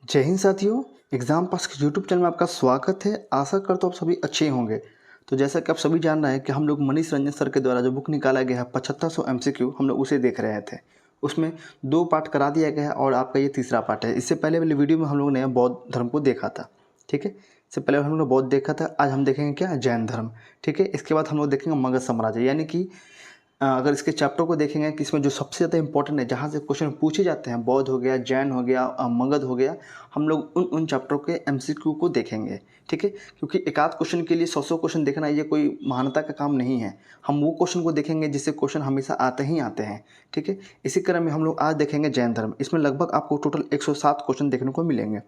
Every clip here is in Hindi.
जय हिंद साथियों। एग्ज़ाम पास के यूट्यूब चैनल में आपका स्वागत है। आशा करता हूँ आप सभी अच्छे होंगे। तो जैसा कि आप सभी जान रहे हैं कि हम लोग मनीष रंजन सर के द्वारा जो बुक निकाला गया है 7500 MCQ, हम लोग उसे देख रहे थे। उसमें 2 पार्ट करा दिया गया है और आपका ये तीसरा पार्ट है। इससे पहले वाली वीडियो में हम लोगों ने बौद्ध धर्म को देखा था, ठीक है। इससे पहले हम लोग बौद्ध देखा था। आज हम देखेंगे क्या, जैन धर्म, ठीक है। इसके बाद हम लोग देखेंगे मगध साम्राज्य, यानी कि अगर इसके चैप्टर को देखेंगे कि इसमें जो सबसे ज़्यादा इंपॉर्टेंट है, जहाँ से क्वेश्चन पूछे जाते हैं, बौद्ध हो गया, जैन हो गया, मगध हो गया, हम लोग उन चैप्टरों के MCQ को देखेंगे, ठीक है। क्योंकि एक आध क्वेश्चन के लिए 100 क्वेश्चन देखना ये कोई महानता का काम नहीं है। हम वो क्वेश्चन को देखेंगे जिससे क्वेश्चन हमेशा आते ही आते हैं, ठीक है। इसी क्रम में हम लोग आज देखेंगे जैन धर्म। इसमें लगभग आपको टोटल 107 क्वेश्चन देखने को मिलेंगे।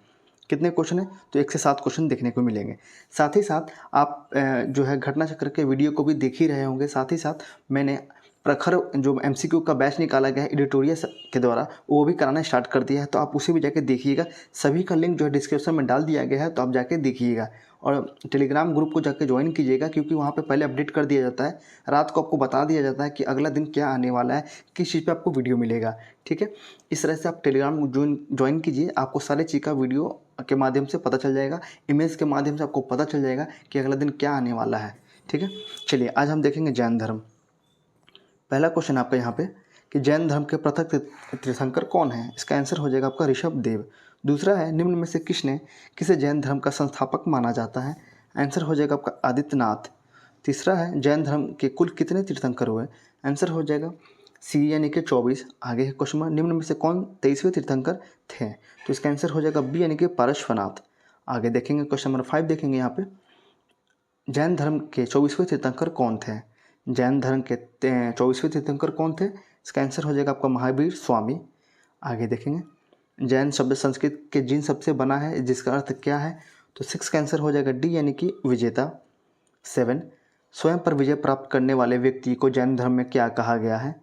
कितने क्वेश्चन है? तो 1 से 7 क्वेश्चन देखने को मिलेंगे। साथ ही साथ आप जो है घटना चक्र के वीडियो को भी देख ही रहे होंगे। साथ ही साथ मैंने प्रखर जो MCQ का बैच निकाला गया है एडिटोरियल के द्वारा, वो भी कराना स्टार्ट कर दिया है। तो आप उसे भी जाके देखिएगा। सभी का लिंक जो है डिस्क्रिप्शन में डाल दिया गया है, तो आप जाके देखिएगा। और टेलीग्राम ग्रुप को जाके ज्वाइन कीजिएगा, क्योंकि वहाँ पे पहले अपडेट कर दिया जाता है। रात को आपको बता दिया जाता है कि अगला दिन क्या आने वाला है, किस चीज़ पे आपको वीडियो मिलेगा, ठीक है। इस तरह से आप टेलीग्राम ज्वाइन कीजिए। आपको सारी चीज़ का वीडियो के माध्यम से पता चल जाएगा, इमेज के माध्यम से आपको पता चल जाएगा कि अगला दिन क्या आने वाला है, ठीक है। चलिए आज हम देखेंगे जैन धर्म। पहला क्वेश्चन आपका यहाँ पे कि जैन धर्म के प्रथम तीर्थंकर कौन है? इसका आंसर हो जाएगा आपका ऋषभ देव। दूसरा है निम्न में से किसे जैन धर्म का संस्थापक माना जाता है? आंसर हो जाएगा आपका आदित्यनाथ। तीसरा है जैन धर्म के कुल कितने तीर्थंकर हुए? आंसर हो जाएगा सी यानी कि 24। आगे है क्वेश्चन, निम्न में से कौन 23वें तीर्थंकर थे? तो इसका आंसर हो जाएगा बी यानी कि पारश्वनाथ। आगे देखेंगे क्वेश्चन नंबर 5 देखेंगे यहाँ पे, जैन धर्म के 24वें तीर्थंकर कौन थे? जैन धर्म के 24वें तीर्थंकर कौन थे? इसका आंसर हो जाएगा आपका महावीर स्वामी। आगे देखेंगे, जैन शब्द संस्कृत के जिन शब्द से बना है, जिसका अर्थ क्या है? तो 6 का आंसर हो जाएगा डी यानी कि विजेता। 7, स्वयं पर विजय प्राप्त करने वाले व्यक्ति को जैन धर्म में क्या कहा गया है?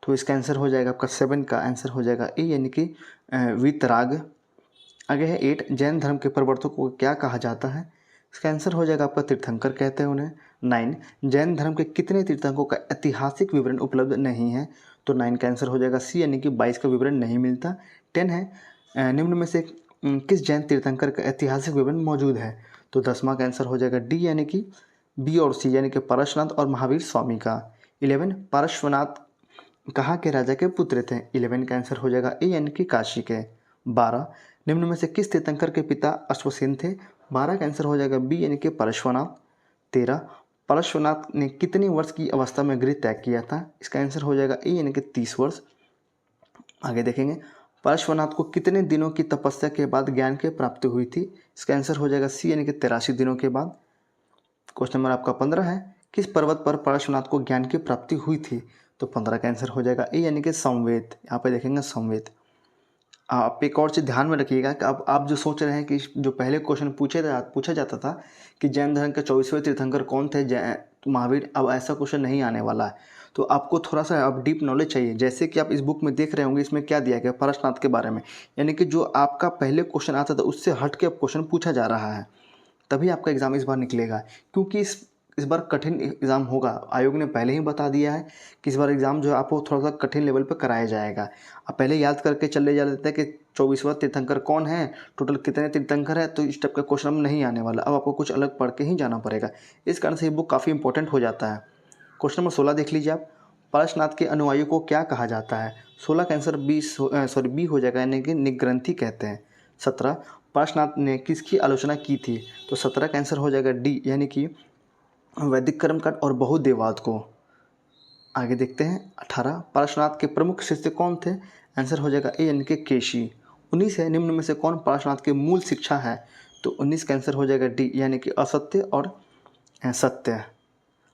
तो इसका आंसर हो जाएगा आपका 7 का आंसर हो जाएगा ए यानी कि वीतराग। आगे है 8, जैन धर्म के प्रवर्तकों को क्या कहा जाता है? इसका आंसर हो जाएगा आपका तीर्थंकर कहते हैं उन्हें। 9, जैन धर्म के कितने तीर्थंकरों का ऐतिहासिक विवरण उपलब्ध नहीं है? तो 9 का आंसर हो जाएगा सी यानी कि 22 का विवरण नहीं मिलता। 10 है, निम्न में से किस जैन तीर्थंकर का ऐतिहासिक विवरण मौजूद है? तो 10वां का आंसर हो जाएगा डी यानी कि बी और सी यानी कि पारश्वनाथ और महावीर स्वामी का। 11, पारश्वनाथ कहाँ के राजा के पुत्र थे? 11 का आंसर हो जाएगा ए यानी कि काशी के। 12, निम्न में से किस तीर्थंकर के पिता अश्वसेन थे? 12 का आंसर हो जाएगा बी यानी कि पारश्वनाथ। 13, पारश्वनाथ ने कितनी वर्ष की अवस्था में गृह त्याग किया था? इसका आंसर हो जाएगा ए यानी कि 30 वर्ष। आगे देखेंगे, पार्श्वनाथ को कितने दिनों की तपस्या के बाद ज्ञान की प्राप्ति हुई थी? इसका आंसर हो जाएगा सी यानी कि 83 दिनों के बाद। क्वेश्चन नंबर आपका 15 है, किस पर्वत पर पार्श्वनाथ को ज्ञान की प्राप्ति हुई थी? तो 15 का आंसर हो जाएगा ए यानी कि संवेद। यहाँ पे देखेंगे संवेद। आप एक और चीज़ ध्यान में रखिएगा कि अब आप जो सोच रहे हैं कि जो पहले क्वेश्चन पूछा जाता था कि जैन धर्म के 24वें तीर्थंकर कौन थे, महावीर, अब ऐसा क्वेश्चन नहीं आने वाला है। तो आपको थोड़ा सा अब डीप नॉलेज चाहिए। जैसे कि आप इस बुक में देख रहे होंगे, इसमें क्या दिया गया पारसनाथ के बारे में, यानी कि जो आपका पहले क्वेश्चन आता था उससे हट के अब क्वेश्चन पूछा जा रहा है। तभी आपका एग्ज़ाम इस बार निकलेगा, क्योंकि इस बार कठिन एग्ज़ाम होगा। आयोग ने पहले ही बता दिया है कि इस बार एग्ज़ाम जो है आपको थोड़ा सा कठिन लेवल पर कराया जाएगा। आप पहले याद करके चले जाते हैं कि 24वां तीर्थंकर कौन है, टोटल कितने तीर्थंकर है, तो इस टाइप का क्वेश्चन अब नहीं आने वाला। अब आपको कुछ अलग पढ़ के ही जाना पड़ेगा। इस कारण से ये बुक काफ़ी इंपॉर्टेंट हो जाता है। क्वेश्चन नंबर 16 देख लीजिए आप, पारसनाथ के अनुयायियों को क्या कहा जाता है? 16 का आंसर बी हो जाएगा, यानी कि निग्रंथी कहते हैं। 17, पारसनाथ ने किसकी आलोचना की थी? तो 17 का आंसर हो जाएगा डी यानी कि वैदिक कर्मकांड और बहुदेववाद को। आगे देखते हैं 18, पार्श्वनाथ के प्रमुख शिष्य कौन थे? आंसर हो जाएगा ए यानी कि केशी। 19 है, निम्न में से कौन पार्श्वनाथ की मूल शिक्षा है? तो 19 का आंसर हो जाएगा डी यानी कि असत्य और सत्य।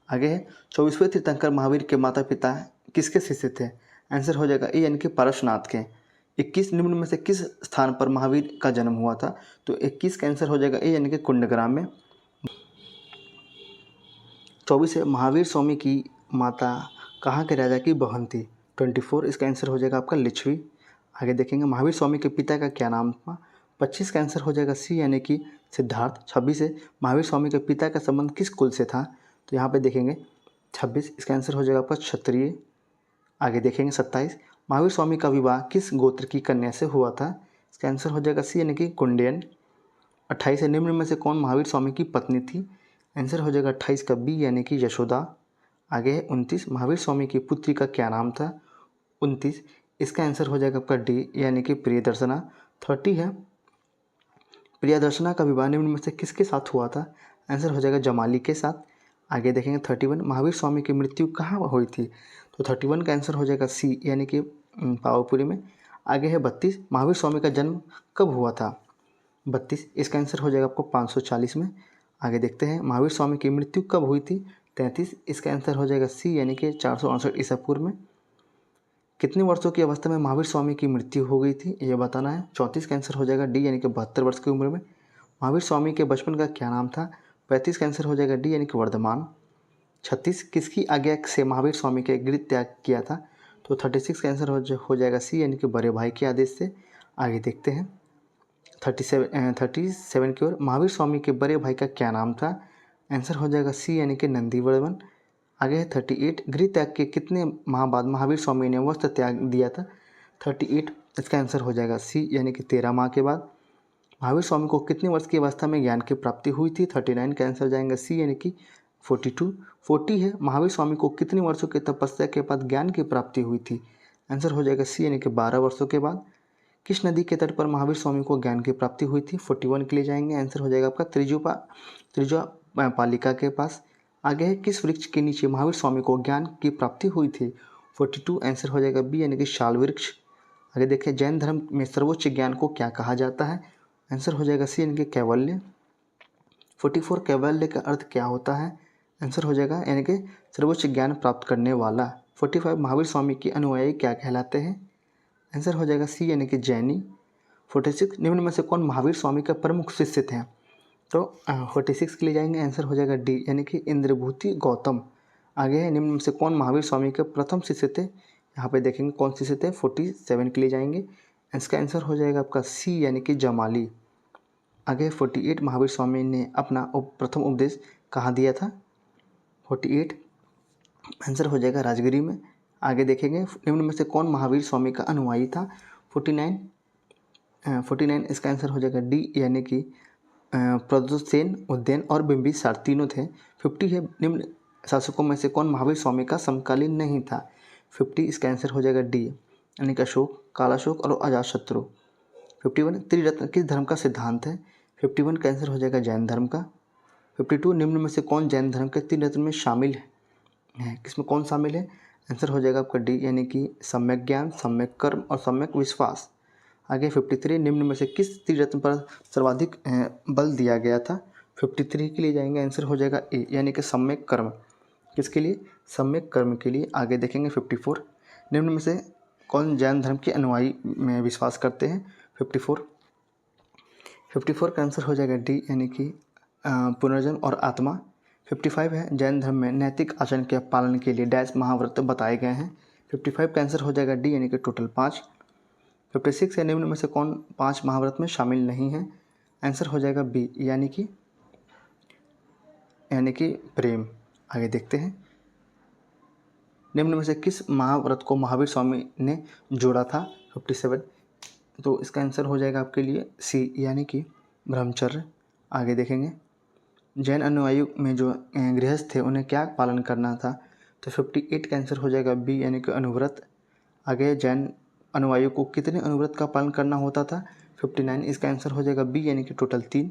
आगे है 24वें तीर्थंकर महावीर के माता पिता किसके शिष्य थे? आंसर हो जाएगा ए यानी कि पार्श्वनाथ के। 21, निम्न में से किस स्थान पर महावीर का जन्म हुआ था? तो 21 का आंसर हो जाएगा ए यानी कि कुंडग्राम में। 24 है, महावीर स्वामी की माता कहाँ के राजा की बहन थी? 24, इसका आंसर हो जाएगा आपका लिच्छवी। आगे देखेंगे, महावीर स्वामी के पिता का क्या नाम था? 25 का आंसर हो जाएगा सी यानी कि सिद्धार्थ। 26 है, महावीर स्वामी के पिता का संबंध किस कुल से था? तो यहाँ पे देखेंगे 26, इसका आंसर हो जाएगा आपका क्षत्रिय। आगे देखेंगे 27, महावीर स्वामी का विवाह किस गोत्र की कन्या से हुआ था? इसका आंसर हो जाएगा सी यानी कि कुंडियन। 28 है, निम्न में से कौन महावीर स्वामी की पत्नी थी? आंसर हो जाएगा 28 का बी यानी कि यशोदा। आगे है 29, महावीर स्वामी की पुत्री का क्या नाम था? 29, इसका आंसर हो जाएगा आपका डी यानी कि प्रियदर्शना। 30 है, प्रियदर्शना का विवाह निम्न में से किसके साथ हुआ था? आंसर हो जाएगा जमाली के साथ। आगे देखेंगे 31, महावीर स्वामी की मृत्यु कहाँ हुई थी? तो 31 का आंसर हो जाएगा सी यानी कि पावापुरी में। आगे है 32, महावीर स्वामी का जन्म कब हुआ था? 32, इसका आंसर हो जाएगा आपको 540 में। आगे देखते हैं महावीर स्वामी की मृत्यु कब हुई थी? 33, इसका आंसर हो जाएगा सी यानी कि 468 ईसा पूर्व में। कितने वर्षों की अवस्था में महावीर स्वामी की मृत्यु हो गई थी ये बताना है। 34 का आंसर हो जाएगा डी यानी कि 72 वर्ष की उम्र में। महावीर स्वामी के बचपन का क्या नाम था? 35 का आंसर हो जाएगा डी यानी कि वर्धमान। 36, किसकी आज्ञा से महावीर स्वामी के गृह त्याग किया था? तो 36 का आंसर हो जाएगा सी यानी कि बड़े भाई के आदेश से। आगे देखते हैं 37 की ओर, महावीर स्वामी के बड़े भाई का क्या नाम था? आंसर हो जाएगा सी यानी कि नंदीवर्धन। आगे है 38, गृह त्याग के कितने माह बाद महावीर स्वामी ने वस्त्र त्याग दिया था? 38, इसका आंसर हो जाएगा सी यानी कि 13 माह के बाद। महावीर स्वामी को कितने वर्ष की अवस्था में ज्ञान की प्राप्ति हुई थी? 39 का आंसर जाएगा सी यानी कि 42। 40 है, महावीर स्वामी को कितने वर्षों की तपस्या के बाद ज्ञान की प्राप्ति हुई थी? आंसर हो जाएगा सी यानी कि 12 वर्षों के बाद। किस नदी के तट पर महावीर स्वामी को ज्ञान की प्राप्ति हुई थी? 41 के लिए जाएंगे, आंसर हो जाएगा आपका त्रिजुआ पालिका के पास। आगे है, किस वृक्ष के नीचे महावीर स्वामी को ज्ञान की प्राप्ति हुई थी? 42, आंसर हो जाएगा बी यानी कि शाल वृक्ष। आगे देखिए, जैन धर्म में सर्वोच्च ज्ञान को क्या कहा जाता है? आंसर हो जाएगा सी यानी कि कैवल्य। 44, कैवल्य का अर्थ क्या होता है? आंसर हो जाएगा यानी कि सर्वोच्च ज्ञान प्राप्त करने वाला। 45, महावीर स्वामी के अनुयायी क्या कहलाते हैं? आंसर हो जाएगा सी यानी कि जैनी। 46, निम्न में से कौन महावीर स्वामी का प्रमुख शिष्य थे? तो 46 के लिए जाएंगे, आंसर हो जाएगा डी यानी कि इंद्रभूति गौतम। आगे है, निम्न में से कौन महावीर स्वामी के प्रथम शिष्य थे? यहाँ पे देखेंगे कौन शिष्य थे। 47 के लिए जाएंगे, इसका आंसर हो जाएगा आपका सी यानी कि जमाली। आगे 48, महावीर स्वामी ने अपना प्रथम उपदेश कहाँ दिया था? 48, आंसर हो जाएगा राजगिरी में। आगे देखेंगे, निम्न में से कौन महावीर स्वामी का अनुयायी था? 49, इसका आंसर हो जाएगा डी यानी कि प्रद्युसेन, उज्जैन और बिंबिसार तीनों थे। 50 है, निम्न शासकों में से कौन महावीर स्वामी का समकालीन नहीं था? 50, इसका आंसर हो जाएगा डी यानी कि अशोक, कालाशोक और अजातशत्रु। 51, त्रिरत्न किस धर्म का सिद्धांत है? 51 का आंसर हो जाएगा जैन धर्म का। 52, निम्न में से कौन जैन धर्म के त्रिरत्न में शामिल है? किसमें कौन शामिल है? आंसर हो जाएगा आपका डी यानी कि सम्यक ज्ञान, सम्यक कर्म और सम्यक विश्वास। आगे 53, निम्न में से किस त्रिरत्न पर सर्वाधिक बल दिया गया था? 53 के लिए जाएंगे, आंसर हो जाएगा ए यानी कि सम्यक कर्म। किसके लिए? सम्यक कर्म के लिए। आगे देखेंगे 54, निम्न में से कौन जैन धर्म के अनुयायी में विश्वास करते हैं? 54 का आंसर हो जाएगा डी यानी कि पुनर्जन्म और आत्मा। 55 है, जैन धर्म में नैतिक आचरण के पालन के लिए डैश महाव्रत बताए गए हैं? 55 का आंसर हो जाएगा डी यानी कि टोटल 5। 56 है, निम्न में से कौन 5 महाव्रत में शामिल नहीं है? आंसर हो जाएगा बी यानी कि प्रेम। आगे देखते हैं, निम्न में से किस महाव्रत को महावीर स्वामी ने जोड़ा था? 57, तो इसका आंसर हो जाएगा आपके लिए सी यानी कि ब्रह्मचर्य। आगे देखेंगे, जैन अनुयायी में जो गृहस्थ थे उन्हें क्या पालन करना था? तो 58 का आंसर हो जाएगा बी यानी कि अनुव्रत। आगे, जैन अनुयायियों को कितने अनुव्रत का पालन करना होता था? 59, इसका आंसर हो जाएगा बी यानी कि टोटल 3।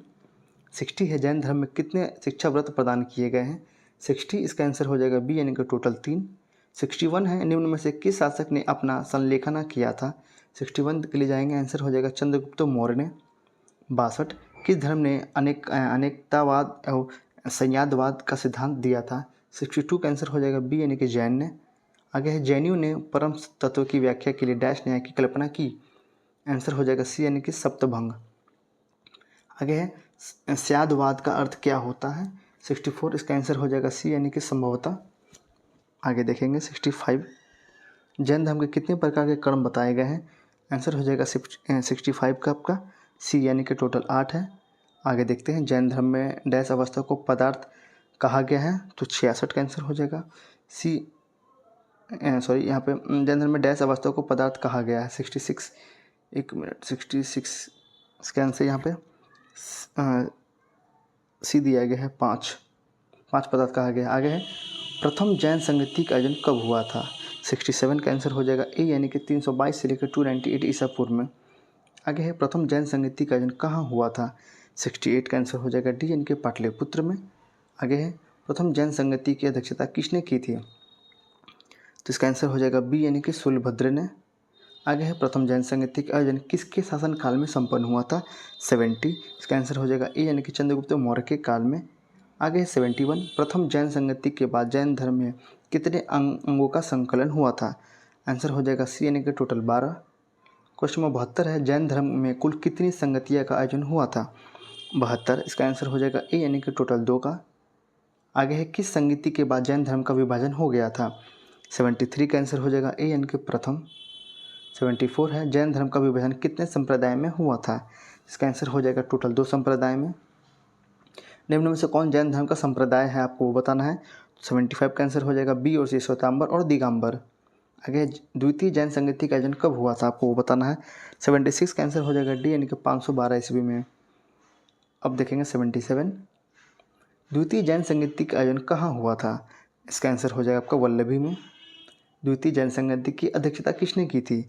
60 है, जैन धर्म में कितने शिक्षा व्रत प्रदान किए गए हैं? 60, इसका आंसर हो जाएगा बी यानी कि टोटल 3। 61 है, निम्न में से किस शासक ने अपना संलेखन किया था? 61 के लिए जाएंगे, आंसर हो जाएगा चंद्रगुप्त मौर्य ने। 62, किस धर्म ने अनेकतावाद और संयादवाद का सिद्धांत दिया था? 62 का आंसर हो जाएगा बी यानी कि जैन ने। आगे है, जैनियों ने परम तत्व की व्याख्या के लिए डैश न्याय की कल्पना की? आंसर हो जाएगा सी यानी कि सप्तभंग। आगे है, स्यादवाद का अर्थ क्या होता है? 64, इसका आंसर हो जाएगा सी यानी कि संभवतः। आगे देखेंगे 65, जैन धर्म के कितने प्रकार के कर्म बताए गए हैं? आंसर हो जाएगा 65 का आपका सी यानी कि टोटल 8 है। आगे देखते हैं, जैन धर्म में डैश अवस्था को पदार्थ कहा गया है? तो 66 का आंसर हो जाएगा यहाँ पे जैन धर्म में डैश अवस्था को पदार्थ कहा गया है? 66। 1 मिनट 66 स्कैन से यहाँ पे सी दिया गया है 5 पदार्थ कहा गया है। आगे है प्रथम जैन संगति का आयोजन कब हुआ था। 67 का आंसर हो जाएगा ए, यानी कि 322 से लेकर 298 ईसा पूर्व में। आगे है प्रथम जैन संगति का आयोजन कहाँ हुआ था। 68 का आंसर हो जाएगा डी, यानी कि पाटलिपुत्र में। आगे है प्रथम जैन संगति की अध्यक्षता किसने की थी, तो इसका आंसर हो जाएगा बी, यानी कि शूलभद्र ने। आगे है प्रथम जैन संगति का आयोजन किसके शासनकाल में संपन्न हुआ था। 70, इसका आंसर हो जाएगा ए, यानी कि चंद्रगुप्त मौर्य के काल में। आगे है 71, प्रथम जैन संगति के बाद जैन धर्म में कितने अंगों का संकलन हुआ था। आंसर हो जाएगा सी, यानी कि टोटल 12। क्वेश्चन नंबर 72 है जैन धर्म में कुल कितनी संगतियाँ का आयोजन हुआ था। 72, इसका आंसर हो जाएगा ए, यानी कि टोटल 2 का। आगे है किस संगति के बाद जैन धर्म का विभाजन हो गया था। 73 का आंसर हो जाएगा ए, यानी कि प्रथम। 74 है जैन धर्म का विभाजन कितने संप्रदाय में हुआ था। इसका आंसर हो जाएगा टोटल 2 संप्रदाय में। निम्न में से कौन जैन धर्म का संप्रदाय है, आपको वो बताना है। 75 का आंसर हो जाएगा बी और सी, श्वेतांबर और दिगंबर। आगे द्वितीय जैन संगति का आयोजन कब हुआ था, आपको वो बताना है। 76 का आंसर हो जाएगा डी, यानी कि 512 ईस्वी में। अब देखेंगे 77, द्वितीय जैन संगति का आयोजन कहाँ हुआ था। इसका आंसर हो जाएगा आपका वल्लभी में। द्वितीय जैन संगति की अध्यक्षता किसने की थी।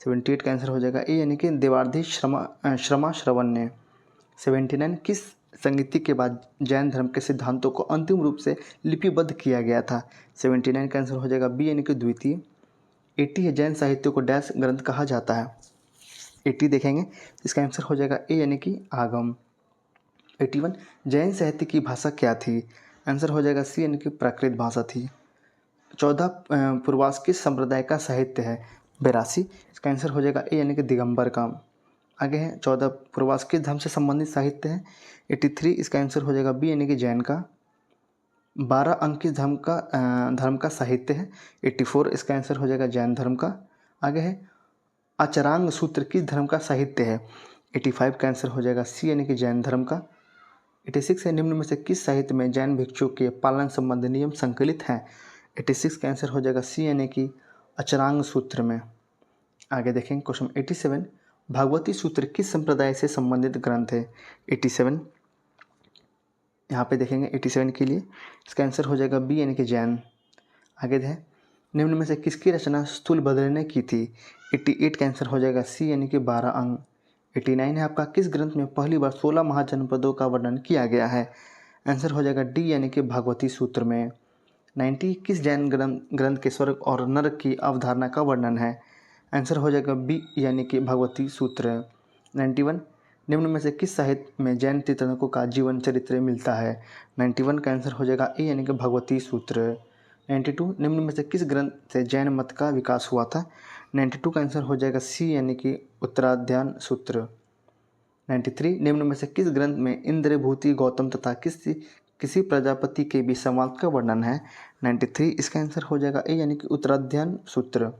78 का आंसर हो जाएगा ए, यानी कि देवाधीश श्रमा श्रवण ने। 79, किस संगति के बाद जैन धर्म के सिद्धांतों को अंतिम रूप से लिपिबद्ध किया गया था। 79 का आंसर हो जाएगा बी, यानी कि द्वितीय। 80 है जैन साहित्य को डैश ग्रंथ कहा जाता है। 80 देखेंगे, इसका आंसर हो जाएगा ए, यानी कि आगम। 81, जैन साहित्य की भाषा क्या थी। आंसर हो जाएगा सी, यानी कि प्राकृत भाषा थी। 14, पूर्वास किस संप्रदाय का साहित्य है। 82, इसका आंसर हो जाएगा ए, यानी कि दिगंबर का। आगे है 14, पूर्वास किस धर्म से संबंधित साहित्य है। 83, इसका आंसर हो जाएगा बी, यानी कि जैन का। 12 अंक किस धर्म का साहित्य है। 84, इसका आंसर हो जाएगा जैन धर्म का। आगे है आचरांग सूत्र किस धर्म का साहित्य है। 85 का आंसर हो जाएगा सी, यानी कि जैन धर्म का। 86 है निम्न में से किस साहित्य में जैन भिक्षुओं के पालन संबंधी नियम संकलित हैं। 86 का आंसर हो जाएगा सी, यानी कि अचरांग सूत्र में। आगे देखेंगे क्वेश्चन 87, भागवती सूत्र किस संप्रदाय से संबंधित ग्रंथ है। 87 यहाँ पे देखेंगे 87 के लिए इसका आंसर हो जाएगा बी, यानी कि जैन। आगे है निम्न में से किसकी रचना स्थूलभद्र ने की थी। 88 का आंसर हो जाएगा सी, यानी कि 12 अंग। 89 है आपका किस ग्रंथ में पहली बार 16 महाजनपदों का वर्णन किया गया है। आंसर हो जाएगा डी, यानी कि भागवती सूत्र में। 90, किस जैन ग्रंथ के स्वर्ग और नरक की अवधारणा का वर्णन है। आंसर हो जाएगा बी, यानी कि भगवती सूत्र। 91, निम्न में से किस साहित्य में जैन तीर्थंकरों का जीवन चरित्र मिलता है। 91 का आंसर हो जाएगा ए, यानी कि भगवती सूत्र। 92, निम्न में से किस ग्रंथ से जैन मत का विकास हुआ था। 92 का आंसर हो जाएगा सी, यानी कि उत्तराध्यान सूत्र। 93, निम्न में से किस ग्रंथ में इंद्रभूति गौतम तथा किसी प्रजापति के भी संवाद का वर्णन है। 93, इसका आंसर हो जाएगा ए, यानी कि उत्तराध्यान सूत्र।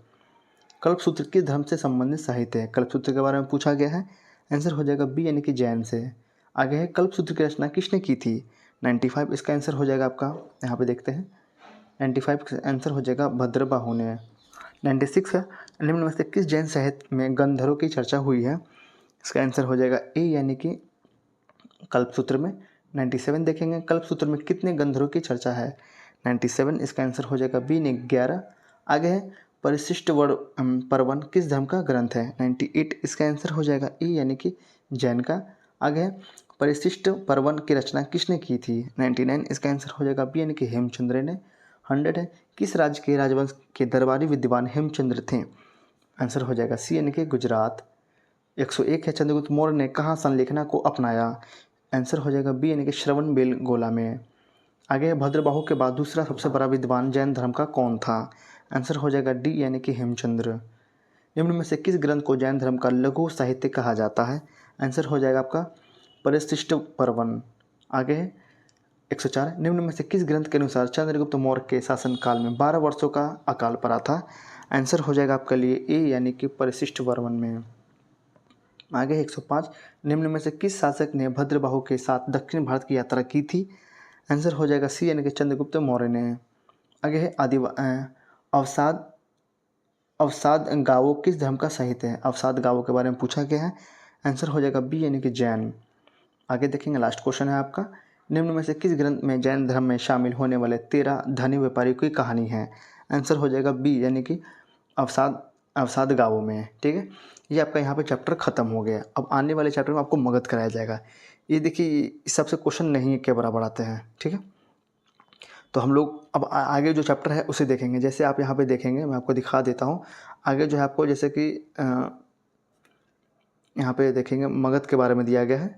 कल्पसूत्र किस धर्म से संबंधित साहित्य है। कल्पसूत्र के बारे में पूछा गया है। आंसर हो जाएगा बी, यानी कि जैन से। आगे है कल्पसूत्र की रचना किसने की थी। 95, इसका आंसर हो जाएगा आपका, यहाँ पे देखते हैं 95 का आंसर हो जाएगा भद्रबाहु ने। 96 है निम्न में से किस जैन साहित्य में गंधर्वों की चर्चा हुई है। इसका आंसर हो जाएगा ए, यानी कि कल्पसूत्र में। 97 देखेंगे कल्पसूत्र में कितने गंधर्वों की चर्चा है। 97, इसका आंसर हो जाएगा बी, ने 11। आगे है परिशिष्ट पर्वन किस धर्म का ग्रंथ है। 98, इसका आंसर हो जाएगा ए, यानी कि जैन का। आगे है परिशिष्ट पर्वन की रचना किसने की थी। 99, इसका आंसर हो जाएगा बी, यानी कि हेमचंद्र ने। 100 है किस राज्य के राजवंश के दरबारी विद्वान हेमचंद्र थे। आंसर हो जाएगा सी, यानी कि गुजरात। 101 है चंद्रगुप्त मौर्य ने कहाँ संलेखना को अपनाया। आंसर हो जाएगा बी, यानी कि श्रवण बेलगोला में। आगे भद्रबाहु के बाद दूसरा सबसे बड़ा विद्वान जैन धर्म का कौन था। आंसर हो जाएगा डी, यानी कि हेमचंद्र। निम्न में से किस ग्रंथ को जैन धर्म का लघु साहित्य कहा जाता है। आंसर हो जाएगा आपका परिशिष्ट पर्वन। आगे है 104, निम्न में से किस ग्रंथ के अनुसार चंद्रगुप्त मौर्य के शासनकाल में 12 वर्षों का अकाल पड़ा था। आंसर हो जाएगा आपके लिए ए, यानी कि परिशिष्ट पर्वन में। आगे 105, निम्न में से किस शासक ने भद्रबाहु के साथ दक्षिण भारत की यात्रा की थी। आंसर हो जाएगा सी, यानी कि चंद्रगुप्त मौर्य ने। आगे है अवसाद अवसाद गावो किस धर्म का साहित्य है? अवसाद गावो के बारे में पूछा गया है। आंसर हो जाएगा बी यानी कि जैन। आगे देखेंगे, लास्ट क्वेश्चन है आपका, निम्न में से किस ग्रंथ में जैन धर्म में शामिल होने वाले 13 धनी व्यापारियों की कहानी है? आंसर हो जाएगा बी यानी कि अवसाद गावों में है। ठीक है, ये आपका यहाँ पे चैप्टर खत्म हो गया। अब आने वाले चैप्टर में आपको मगध कराया जाएगा। ये देखिए इस सबसे क्वेश्चन नहीं के बराबर आते हैं। ठीक है, तो हम लोग अब आगे जो चैप्टर है उसे देखेंगे। जैसे आप यहाँ पे देखेंगे, मैं आपको दिखा देता हूँ। आगे जो है आपको जैसे कि यहाँ पे देखेंगे मगध के बारे में दिया गया है।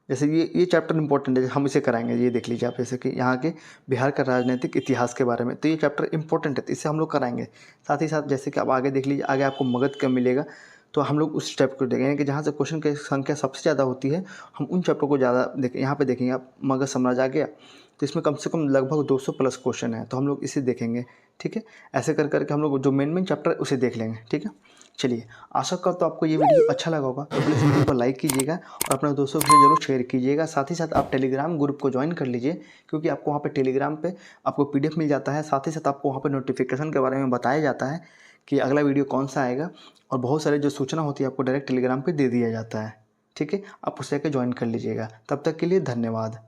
जैसे ये चैप्टर इंपॉर्टेंट है, हम इसे कराएंगे। ये देख लीजिए आप, जैसे कि यहाँ के बिहार का राजनीतिक इतिहास के बारे में, तो ये चैप्टर इंपॉर्टेंट है, तो इसे हम लोग कराएंगे। साथ ही साथ जैसे कि आप आगे देख लीजिए, आगे आपको मगध का मिलेगा, तो हम लोग उस चैप्टर को देखेंगे कि जहाँ से क्वेश्चन की संख्या सबसे ज़्यादा होती है, हम उन चैप्टर को ज़्यादा देखें। यहाँ पे देखेंगे आप, मगध साम्राज्य आ गया, तो इसमें कम से कम लगभग 200 प्लस क्वेश्चन है, तो हम लोग इसे देखेंगे। ठीक है, ऐसे कर करके हम लोग जो मेन चैप्टर है उसे देख लेंगे। ठीक है, चलिए, आशा करता हूँ आपको ये वीडियो अच्छा लगा होगा, तो प्लीज़ वीडियो को लाइक कीजिएगा और अपने दोस्तों के साथ जरूर शेयर कीजिएगा। साथ ही साथ आप टेलीग्राम ग्रुप को ज्वाइन कर लीजिए, क्योंकि आपको वहाँ पे टेलीग्राम पे आपको PDF मिल जाता है। साथ ही साथ आपको वहाँ पे नोटिफिकेशन के बारे में बताया जाता है कि अगला वीडियो कौन सा आएगा, और बहुत सारे जो सूचना होती है आपको डायरेक्ट टेलीग्राम पर दे दिया जाता है। ठीक है, आप उसे आके ज्वाइन कर लीजिएगा। तब तक के लिए धन्यवाद।